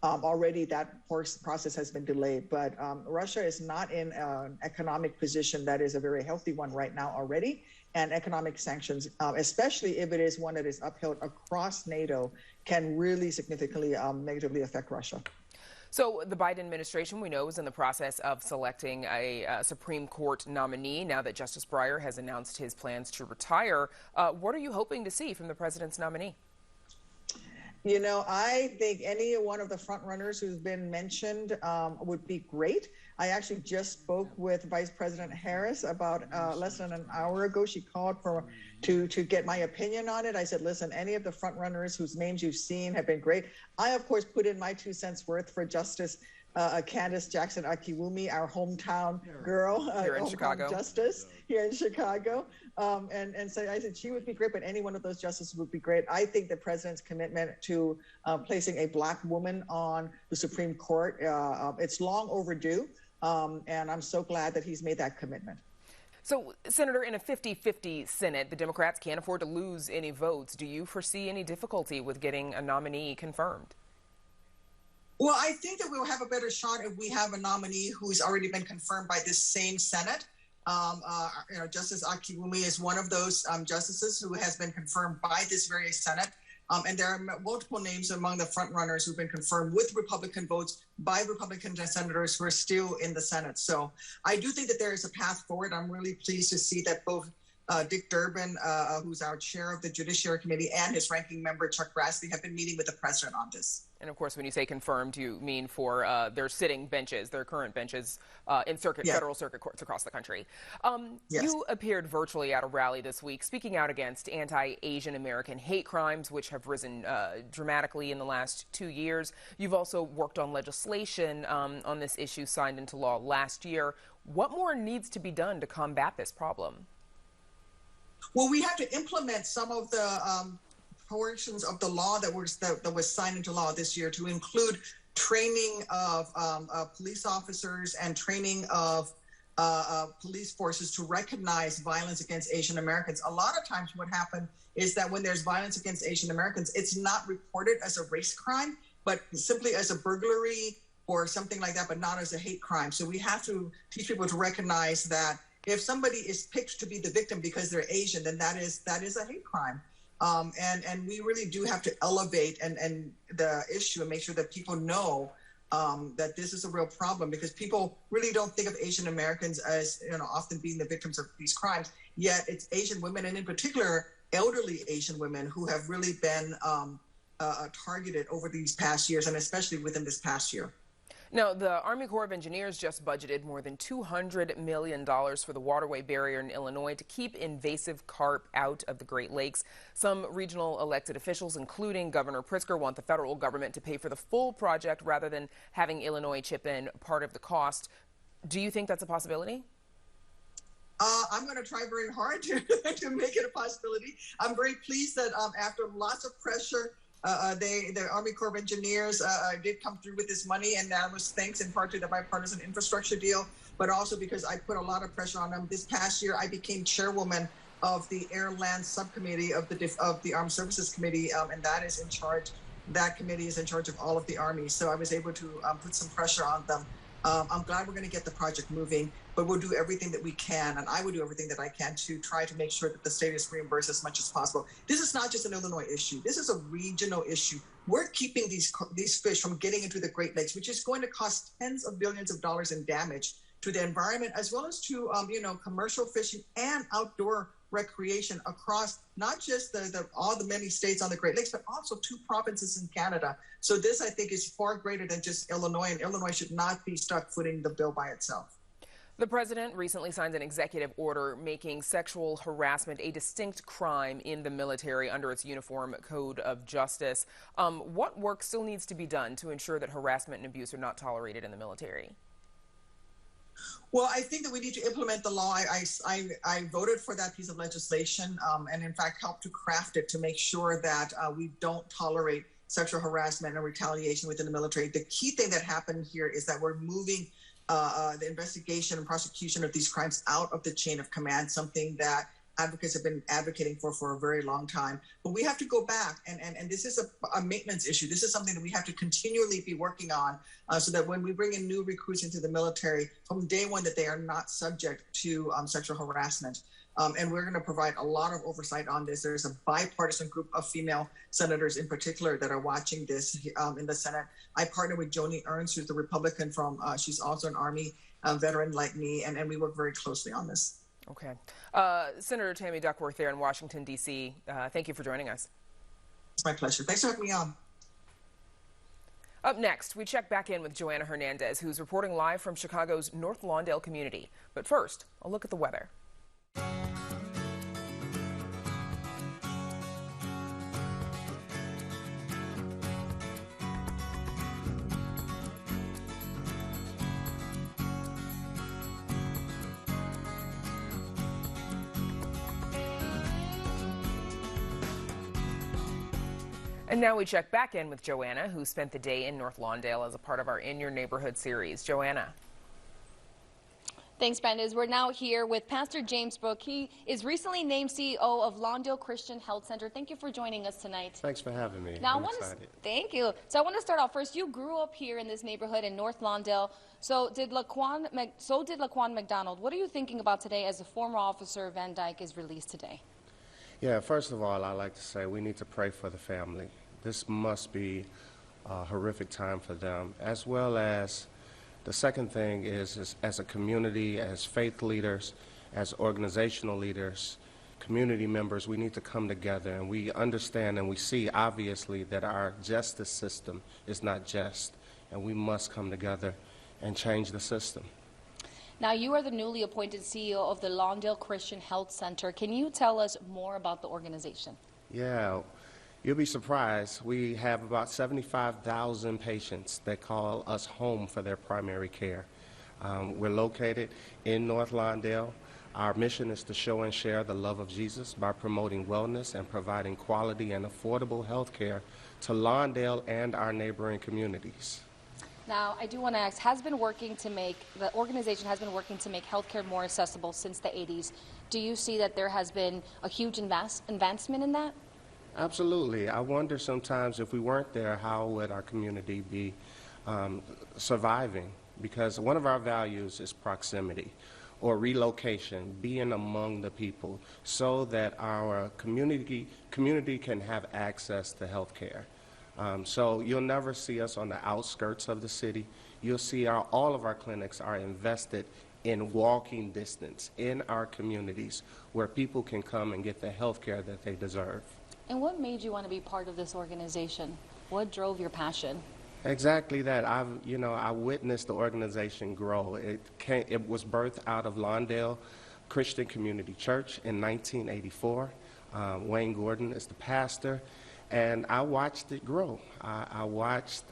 Already that process has been delayed, but Russia is not in an economic position that is a very healthy one right now already. And economic sanctions, especially if it is one that is upheld across NATO, can really significantly negatively affect Russia. So the Biden administration, we know, is in the process of selecting a Supreme Court nominee now that Justice Breyer has announced his plans to retire. What are you hoping to see from the president's nominee? I think any one of the front runners who's been mentioned would be great. I actually just spoke with Vice President Harris about less than an hour ago. She called to get my opinion on it. I said, listen, any of the front runners whose names you've seen have been great. I, of course, put in my 2 cents worth for Justice Candace Jackson Akiwumi, our hometown girl, here in Chicago. Justice here in Chicago. And so I said she would be great, but any one of those justices would be great. I think the president's commitment to placing a Black woman on the Supreme Court, it's long overdue. And I'm so glad that he's made that commitment. So, Senator, in a 50-50 Senate, the Democrats can't afford to lose any votes. Do you foresee any difficulty with getting a nominee confirmed? Well, I think that we'll have a better shot if we have a nominee who's already been confirmed by this same Senate. Justice Akiwumi is one of those justices who has been confirmed by this very Senate. And there are multiple names among the front runners who've been confirmed with Republican votes by Republican senators who are still in the Senate. So I do think that there is a path forward. I'm really pleased to see that both Dick Durbin, who's our chair of the Judiciary Committee, and his ranking member, Chuck Grassley, have been meeting with the president on this. And of course, when you say confirmed, you mean for their sitting benches, their current benches in federal circuit courts across the country. Yes. You appeared virtually at a rally this week, speaking out against anti-Asian American hate crimes, which have risen dramatically in the last 2 years. You've also worked on legislation on this issue signed into law last year. What more needs to be done to combat this problem? Well, we have to implement some of the portions of the law that was signed into law this year to include training of police officers and training of police forces to recognize violence against Asian Americans. A lot of times what happens is that when there's violence against Asian Americans, it's not reported as a race crime, but simply as a burglary or something like that, but not as a hate crime. So we have to teach people to recognize that if somebody is picked to be the victim because they're Asian, then that is a hate crime. And we really do have to elevate and the issue and make sure that people know that this is a real problem, because people really don't think of Asian Americans as often being the victims of these crimes. Yet it's Asian women, and in particular elderly Asian women, who have really been targeted over these past years, and especially within this past year. Now, the Army Corps of Engineers just budgeted more than $200 million for the waterway barrier in Illinois to keep invasive carp out of the Great Lakes. Some regional elected officials, including Governor Pritzker, want the federal government to pay for the full project rather than having Illinois chip in part of the cost. Do you think that's a possibility? I'm going to try very hard to make it a possibility. I'm very pleased that after lots of pressure, the Army Corps of Engineers did come through with this money, and that was thanks in part to the bipartisan infrastructure deal, but also because I put a lot of pressure on them. This past year, I became chairwoman of the Air-Land Subcommittee of the Armed Services Committee, and that is in charge. That committee is in charge of all of the Army. So I was able to put some pressure on them I'm glad we're going to get the project moving, but we'll do everything that we can, and I will do everything that I can to try to make sure that the state is reimbursed as much as possible. This is not just an Illinois issue. This is a regional issue. We're keeping these fish from getting into the Great Lakes, which is going to cost tens of billions of dollars in damage to the environment, as well as to commercial fishing and outdoor recreation across not just all the many states on the Great Lakes, but also 2 provinces in Canada. So this, I think, is far greater than just Illinois, and Illinois should not be stuck footing the bill by itself. The president recently signed an executive order making sexual harassment a distinct crime in the military under its Uniform Code of Justice. What work still needs to be done to ensure that harassment and abuse are not tolerated in the military? Well, I think that we need to implement the law. I voted for that piece of legislation and, in fact, helped to craft it to make sure that we don't tolerate sexual harassment and retaliation within the military. The key thing that happened here is that we're moving the investigation and prosecution of these crimes out of the chain of command, something that advocates have been advocating for a very long time. But we have to go back, and this is a maintenance issue. This is something that we have to continually be working on so that when we bring in new recruits into the military, from day one, that they are not subject to sexual harassment. And we're going to provide a lot of oversight on this. There's a bipartisan group of female senators in particular that are watching this in the Senate. I partner with Joni Ernst, who's the Republican she's also an Army veteran like me, and we work very closely on this. Okay. Senator Tammy Duckworth there in Washington, D.C., thank you for joining us. It's my pleasure. Thanks for having me on. Up next, we check back in with Joanna Hernandez, who's reporting live from Chicago's North Lawndale community. But first, a look at the weather. And now we check back in with Joanna, who spent the day in North Lawndale as a part of our In Your Neighborhood series. Joanna. Thanks, Brandis. We're now here with Pastor James Brook. He is recently named CEO of Lawndale Christian Health Center. Thank you for joining us tonight. Thanks for having me. Now, I'm excited. Thank you. So I want to start off first. You grew up here in this neighborhood in North Lawndale. So did Laquan McDonald. What are you thinking about today as the former officer Van Dyke is released today? Yeah, first of all, I'd like to say we need to pray for the family. This must be a horrific time for them, as well as the second thing is as a community, as faith leaders, as organizational leaders, community members, we need to come together, and we understand and we see obviously that our justice system is not just, and we must come together and change the system. Now, you are the newly appointed CEO of the Lawndale Christian Health Center. Can you tell us more about the organization? Yeah, you'll be surprised. We have about 75,000 patients that call us home for their primary care. We're located in North Lawndale. Our mission is to show and share the love of Jesus by promoting wellness and providing quality and affordable health care to Lawndale and our neighboring communities. Now, I do want to ask, the organization has been working to make healthcare more accessible since the 80s. Do you see that there has been a huge advancement in that? Absolutely. I wonder sometimes if we weren't there, how would our community be surviving? Because one of our values is proximity or relocation, being among the people, so that our community can have access to health care. So you'll never see us on the outskirts of the city. You'll see all of our clinics are invested in walking distance in our communities where people can come and get the health care that they deserve. And what made you want to be part of this organization? What drove your passion? Exactly that. I witnessed the organization grow. It was birthed out of Lawndale Christian Community Church in 1984. Wayne Gordon is the pastor. And I watched it grow. I watched,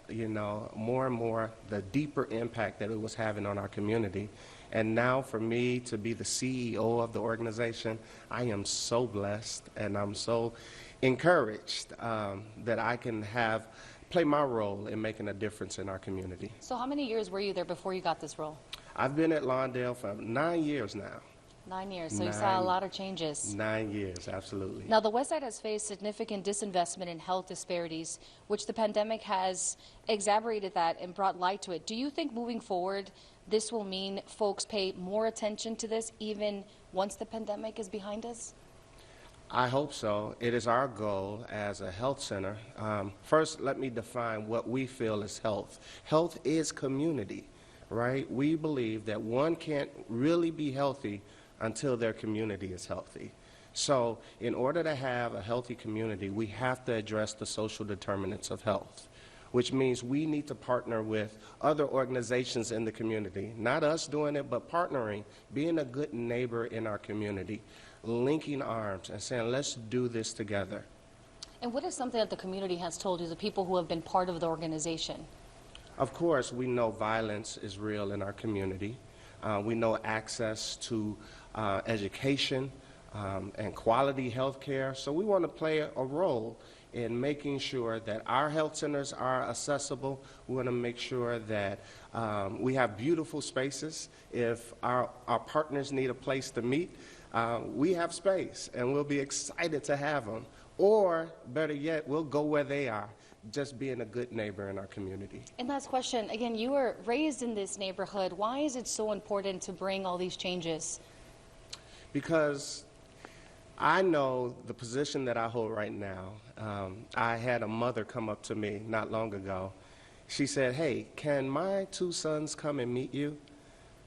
more and more the deeper impact that it was having on our community. And now for me to be the CEO of the organization, I am so blessed and I'm so encouraged that I can play my role in making a difference in our community. So how many years were you there before you got this role? I've been at Lawndale for 9 years now. 9 years, so you saw a lot of changes. 9 years, absolutely. Now, the West Side has faced significant disinvestment in health disparities, which the pandemic has exacerbated that and brought light to it. Do you think moving forward, this will mean folks pay more attention to this even once the pandemic is behind us? I hope so. It is our goal as a health center. First, let me define what we feel is health. Health is community, right? We believe that one can't really be healthy until their community is healthy. So in order to have a healthy community, we have to address the social determinants of health, which means we need to partner with other organizations in the community, not us doing it, but partnering, being a good neighbor in our community, linking arms and saying, let's do this together. And what is something that the community has told you, the people who have been part of the organization? Of course, we know violence is real in our community. We know access to education and quality health care. So we want to play a role in making sure that our health centers are accessible. We want to make sure that we have beautiful spaces. If our partners need a place to meet, we have space, and we'll be excited to have them. Or, better yet, we'll go where they are, just being a good neighbor in our community. And last question, again, you were raised in this neighborhood. Why is it so important to bring all these changes? Because I know the position that I hold right now. I had a mother come up to me not long ago. She said, hey, can my 2 sons come and meet you?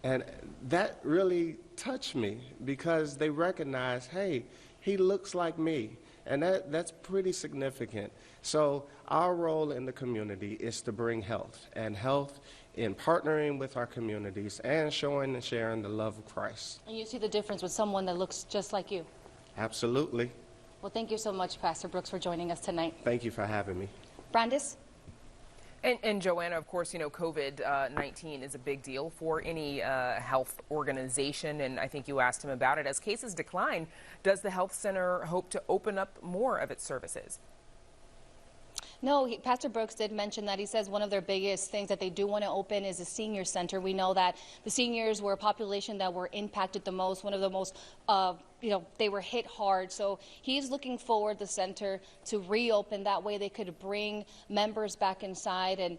And that really touched me because they recognize, hey, he looks like me. And that's pretty significant. So our role in the community is to bring health, and health in partnering with our communities and showing and sharing the love of Christ. And you see the difference with someone that looks just like you. Absolutely. Well, thank you so much, Pastor Brooks, for joining us tonight. Thank you for having me. Brandis? And Joanna, of course, you know, COVID-19 is a big deal for any health organization, and I think you asked him about it. As cases decline, does the health center hope to open up more of its services? No, Pastor Brooks did mention that. He says one of their biggest things that they do want to open is a senior center. We know that the seniors were a population that were impacted the most, one of the most, they were hit hard. So he's looking forward, the center, to reopen. That way they could bring members back inside and,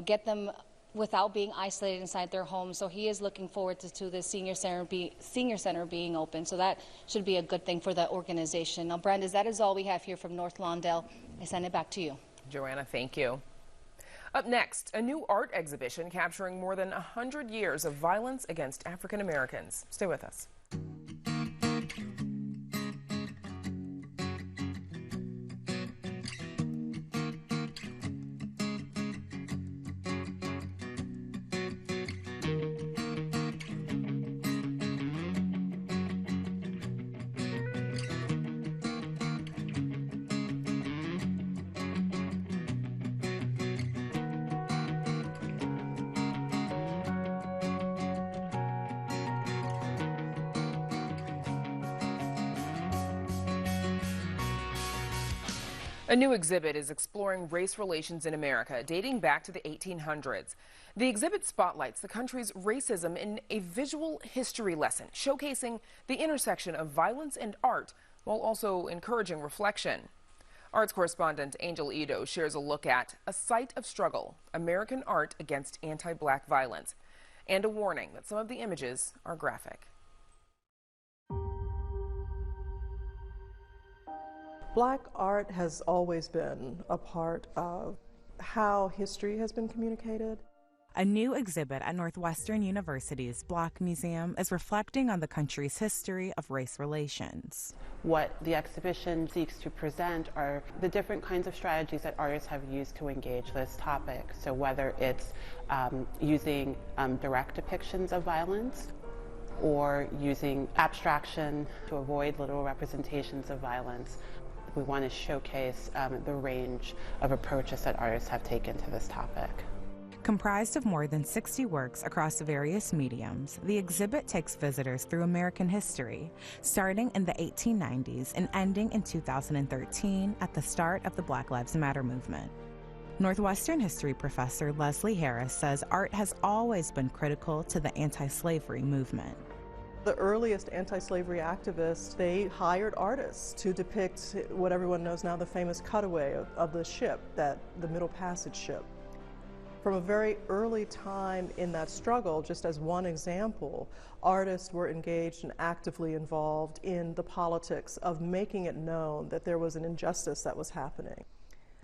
get them without being isolated inside their homes. So he is looking forward to the senior center being open. So that should be a good thing for the organization. Now, Brandis, that is all we have here from North Lawndale. I send it back to you. Joanna, thank you. Up next, a new art exhibition capturing more than 100 years of violence against African Americans. Stay with us. A new exhibit is exploring race relations in America, dating back to the 1800s. The exhibit spotlights the country's racism in a visual history lesson, showcasing the intersection of violence and art, while also encouraging reflection. Arts correspondent Angel Ito shares a look at A Site of Struggle, American Art Against Anti-Black Violence, and a warning that some of the images are graphic. Black art has always been a part of how history has been communicated. A new exhibit at Northwestern University's Block Museum is reflecting on the country's history of race relations. What the exhibition seeks to present are the different kinds of strategies that artists have used to engage this topic. So whether it's using direct depictions of violence, or using abstraction to avoid literal representations of violence. We want to showcase the range of approaches that artists have taken to this topic. Comprised of more than 60 works across various mediums, the exhibit takes visitors through American history, starting in the 1890s and ending in 2013 at the start of the Black Lives Matter movement. Northwestern history professor Leslie Harris says art has always been critical to the anti-slavery movement. The earliest anti-slavery activists, they hired artists to depict what everyone knows now, the famous cutaway of the ship, the Middle Passage ship. From a very early time in that struggle, just as one example, artists were engaged and actively involved in the politics of making it known that there was an injustice that was happening.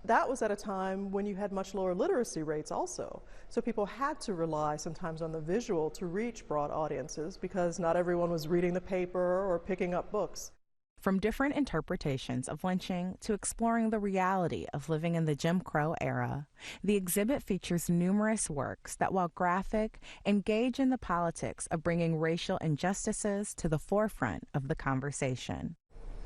That was at a time when you had much lower literacy rates also. So people had to rely sometimes on the visual to reach broad audiences because not everyone was reading the paper or picking up books. From different interpretations of lynching to exploring the reality of living in the Jim Crow era, the exhibit features numerous works that, while graphic, engage in the politics of bringing racial injustices to the forefront of the conversation.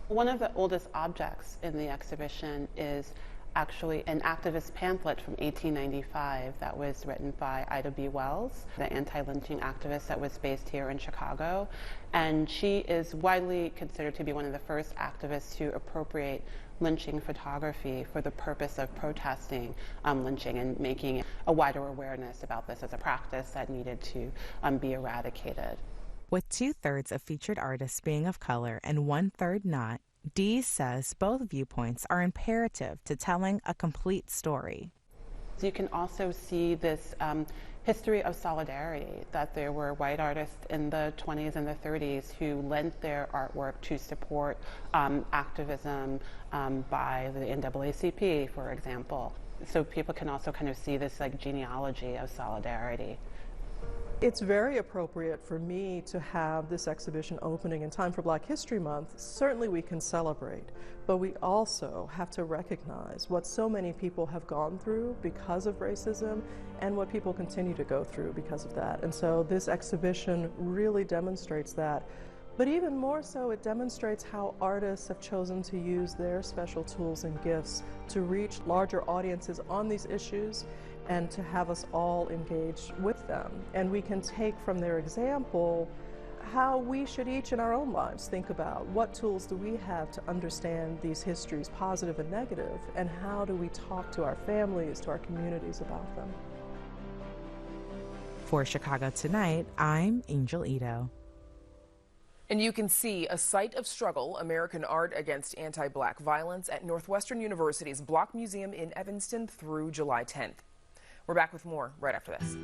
One of the oldest objects in the exhibition is actually an activist pamphlet from 1895 that was written by Ida B. Wells, the anti-lynching activist that was based here in Chicago. And she is widely considered to be one of the first activists to appropriate lynching photography for the purpose of protesting lynching and making a wider awareness about this as a practice that needed to be eradicated. With 2/3 of featured artists being of color and 1/3 not, Dees says both viewpoints are imperative to telling a complete story. You can also see this history of solidarity, that there were white artists in the 20s and the 30s who lent their artwork to support activism by the NAACP, for example. So people can also kind of see this like genealogy of solidarity. It's very appropriate for me to have this exhibition opening in time for Black History Month. Certainly we can celebrate, but we also have to recognize what so many people have gone through because of racism and what people continue to go through because of that. And so this exhibition really demonstrates that. But even more so, it demonstrates how artists have chosen to use their special tools and gifts to reach larger audiences on these issues and to have us all engage with them. And we can take from their example how we should each in our own lives think about what tools do we have to understand these histories, positive and negative, and how do we talk to our families, to our communities about them. For Chicago Tonight, I'm Angel Ito. And you can see A Site of Struggle, American Art Against Anti-Black Violence at Northwestern University's Block Museum in Evanston through July 10th. We're back with more right after this.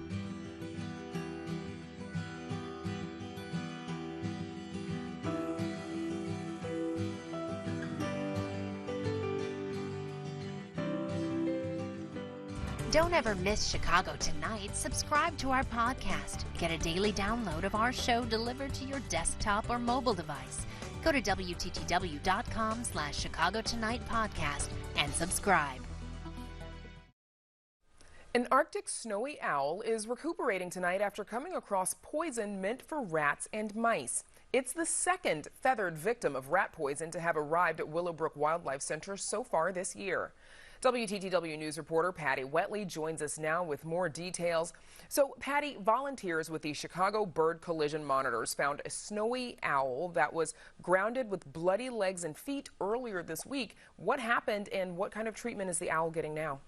Don't ever miss Chicago Tonight. Subscribe to our podcast. Get a daily download of our show delivered to your desktop or mobile device. Go to WTTW.com/Chicago Tonight podcast and subscribe. An Arctic snowy owl is recuperating tonight after coming across poison meant for rats and mice. It's the second feathered victim of rat poison to have arrived at Willowbrook Wildlife Center so far this year. WTTW News reporter Patty Wetley joins us now with more details. So, Patty, volunteers with the Chicago Bird Collision Monitors found a snowy owl that was grounded with bloody legs and feet earlier this week. What happened and what kind of treatment is the owl getting now?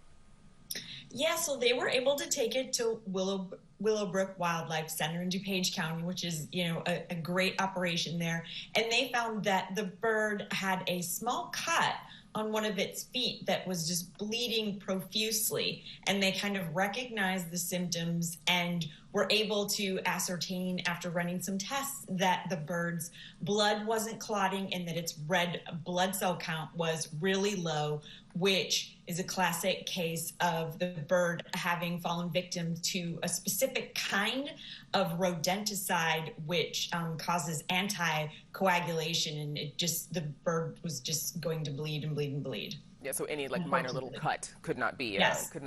Yeah, so they were able to take it to Willowbrook Wildlife Center in DuPage County, which is, a great operation there. And they found that the bird had a small cut on one of its feet that was just bleeding profusely. And they kind of recognized the symptoms and were able to ascertain after running some tests that the bird's blood wasn't clotting and that its red blood cell count was really low, which is a classic case of the bird having fallen victim to a specific kind of rodenticide, which causes anticoagulation, and the bird was just going to bleed and bleed and bleed. Yeah, so any minor little cut could not be exactly.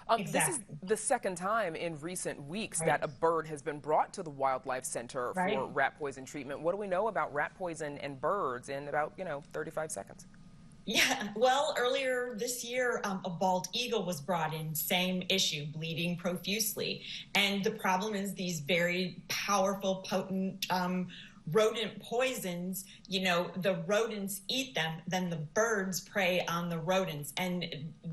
clotted. This is the second time in recent weeks that a bird has been brought to the Wildlife Center for rat poison treatment. What do we know about rat poison and birds in about 35 seconds? Yeah, well, earlier this year, a bald eagle was brought in, same issue, bleeding profusely. And the problem is these very powerful, potent rodent poisons, the rodents eat them, then the birds prey on the rodents. And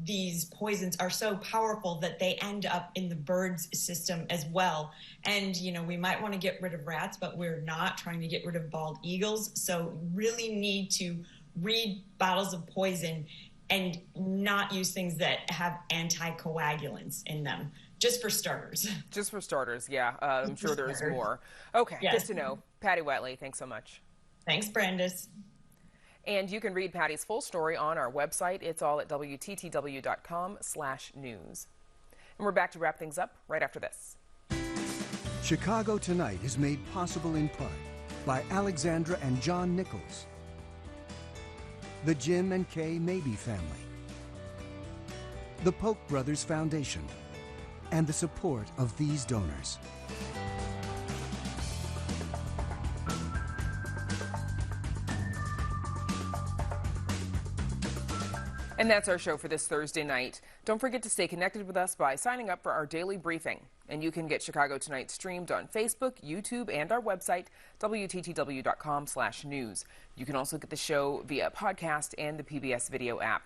these poisons are so powerful that they end up in the bird's system as well. And, you know, we might want to get rid of rats, but we're not trying to get rid of bald eagles. So really need to read bottles of poison and not use things that have anticoagulants in them. Just for starters. Just for starters, yeah. I'm sure there's more. Okay, yes. Good to know. Patty Whiteley, thanks so much. Thanks, Brandis. And you can read Patty's full story on our website. It's all at WTTW.com/news. And we're back to wrap things up right after this. Chicago Tonight is made possible in part by Alexandra and John Nichols, the Jim and Kay Mabey family, the Polk Brothers Foundation, and the support of these donors. And that's our show for this Thursday night. Don't forget to stay connected with us by signing up for our daily briefing. And you can get Chicago Tonight streamed on Facebook, YouTube, and our website, WTTW.com/news. You can also get the show via podcast and the PBS video app.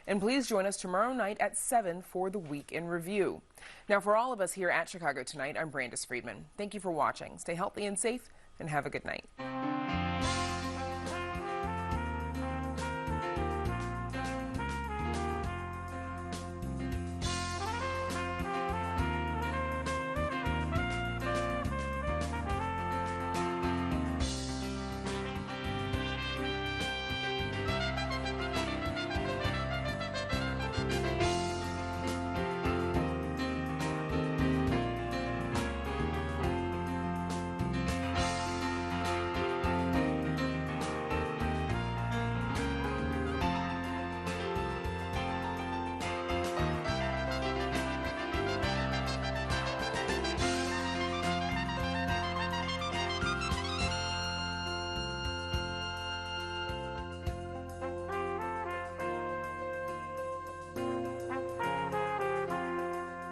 And please join us tomorrow night at 7 for the Week in Review. Now, for all of us here at Chicago Tonight, I'm Brandis Friedman. Thank you for watching. Stay healthy and safe, and have a good night.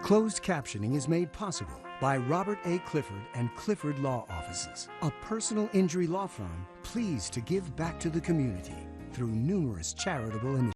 Closed captioning is made possible by Robert A. Clifford and Clifford Law Offices, a personal injury law firm pleased to give back to the community through numerous charitable initiatives.